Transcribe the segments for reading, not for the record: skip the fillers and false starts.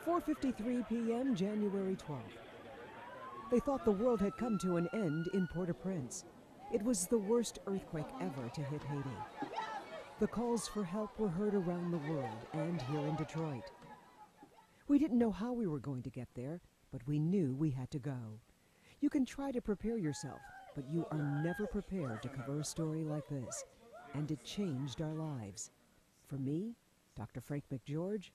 4:53 p.m., January 12th. They thought the world had come to an end in Port-au-Prince. It was the worst earthquake ever to hit Haiti. The calls for help were heard around the world and here in Detroit. We didn't know how we were going to get there, but we knew we had to go. You can try to prepare yourself, but you are never prepared to cover a story like this. And it changed our lives. For me, Dr. Frank McGeorge,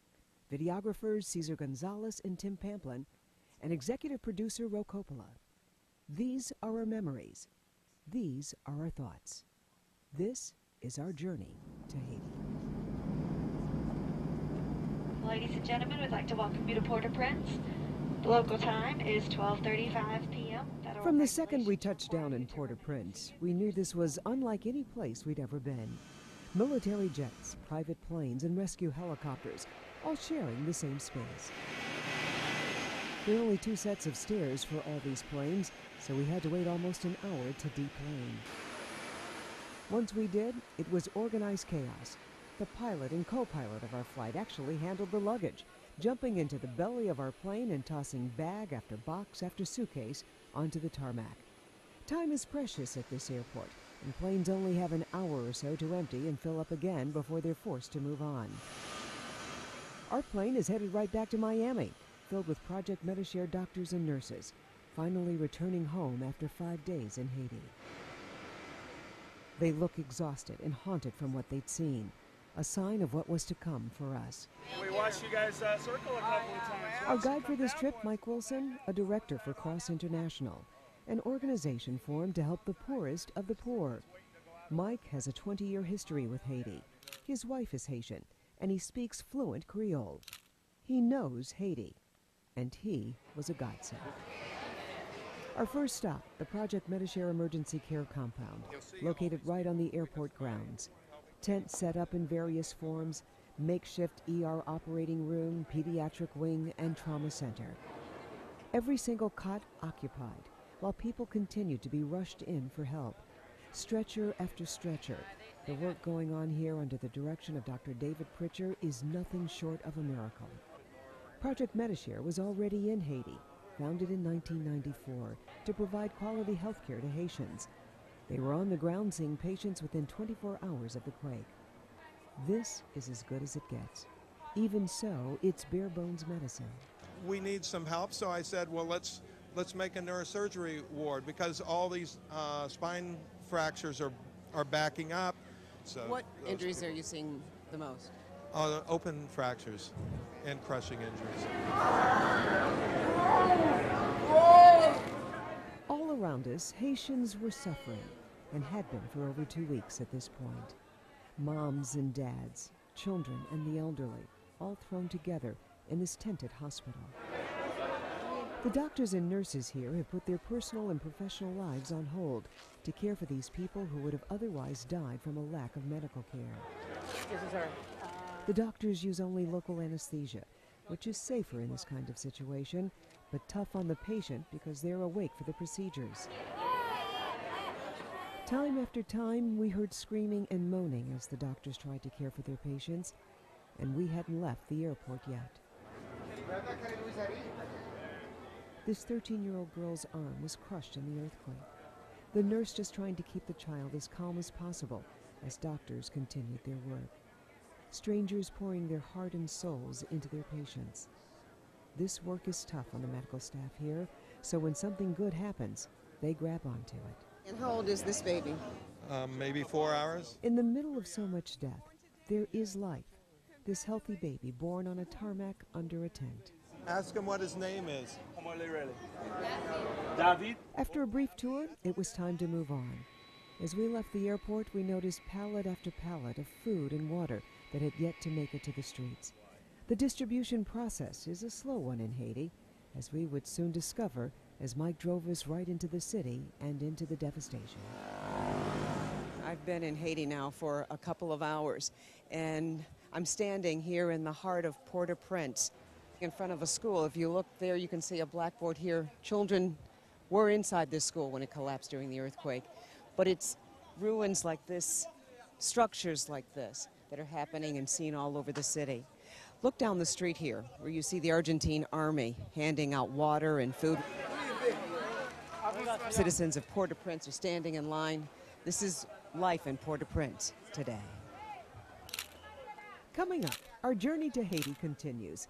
videographers Cesar Gonzalez and Tim Pamplin, and executive producer Ro Coppola. These are our memories. These are our thoughts. This is our journey to Haiti. Ladies and gentlemen, we'd like to welcome you to Port-au-Prince. The local time is 12:35 p.m. From the second we touched down in Port-au-Prince, we knew this was unlike any place we'd ever been. Military jets, private planes, and rescue helicopters, all sharing the same space. There are only 2 sets of stairs for all these planes, so we had to wait almost an hour to deplane. Once we did, it was organized chaos. The pilot and co-pilot of our flight actually handled the luggage, jumping into the belly of our plane and tossing bag after box after suitcase onto the tarmac. Time is precious at this airport, and planes only have an hour or so to empty and fill up again before they're forced to move on. Our plane is headed right back to Miami, filled with Project Medicare doctors and nurses, finally returning home after 5 days in Haiti. They look exhausted and haunted from what they'd seen, a sign of what was to come for us. We watched you guys circle a couple of times. Our guide for this trip, Mike Wilson, a director for Cross International, an organization formed to help the poorest of the poor. Mike has a 20-year history with Haiti. His wife is Haitian, and he speaks fluent Creole. He knows Haiti, and he was a godsend. Our first stop, the Project Medicare Emergency Care Compound, located right on the airport grounds. Tents set up in various forms, makeshift ER operating room, pediatric wing, and trauma center. Every single cot occupied, while people continued to be rushed in for help. Stretcher after stretcher. The work going on here under the direction of Dr. David Pritchard is nothing short of a miracle. Project Medicare was already in Haiti, founded in 1994, to provide quality health care to Haitians. They were on the ground seeing patients within 24 hours of the quake. This is as good as it gets. Even so, it's bare bones medicine. We need some help, so I said, well, let's make a neurosurgery ward because all these spine fractures are backing up. So what injuries are you seeing the most? Open fractures and crushing injuries. All around us, Haitians were suffering, and had been for over 2 weeks at this point. Moms and dads, children and the elderly, all thrown together in this tented hospital. The doctors and nurses here have put their personal and professional lives on hold to care for these people who would have otherwise died from a lack of medical care. The doctors use only local anesthesia, which is safer in this kind of situation, but tough on the patient because they're awake for the procedures. Time after time, we heard screaming and moaning as the doctors tried to care for their patients, and we hadn't left the airport yet. This 13-year-old girl's arm was crushed in the earthquake. The nurse just trying to keep the child as calm as possible as doctors continued their work. Strangers pouring their heart and souls into their patients. This work is tough on the medical staff here, so when something good happens, they grab onto it. And how old is this baby? Maybe 4 hours. In the middle of so much death, there is life. This healthy baby born on a tarmac under a tent. Ask him what his name is. David. After a brief tour, it was time to move on. As we left the airport, we noticed pallet after pallet of food and water that had yet to make it to the streets. The distribution process is a slow one in Haiti, as we would soon discover as Mike drove us right into the city and into the devastation. I've been in Haiti now for a couple of hours, and I'm standing here in the heart of Port-au-Prince in front of a school. If you look there, you can see a blackboard here. Children were inside this school when it collapsed during the earthquake, but it's ruins like this, structures like this that are happening and seen all over the city. Look down the street here, where you see the Argentine army handing out water and food. Citizens of Port-au-Prince are standing in line. This is life in Port-au-Prince today. Coming up, our journey to Haiti continues,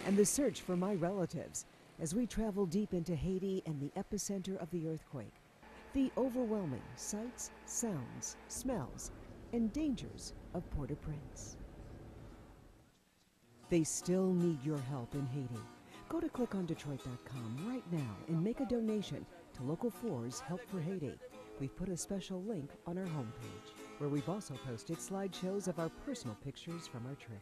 and the search for my relatives as we travel deep into Haiti and the epicenter of the earthquake. The overwhelming sights, sounds, smells, and dangers of Port-au-Prince. They still need your help in Haiti. Go to clickondetroit.com right now and make a donation to Local 4's Help for Haiti. We've put a special link on our homepage, where we've also posted slideshows of our personal pictures from our trip.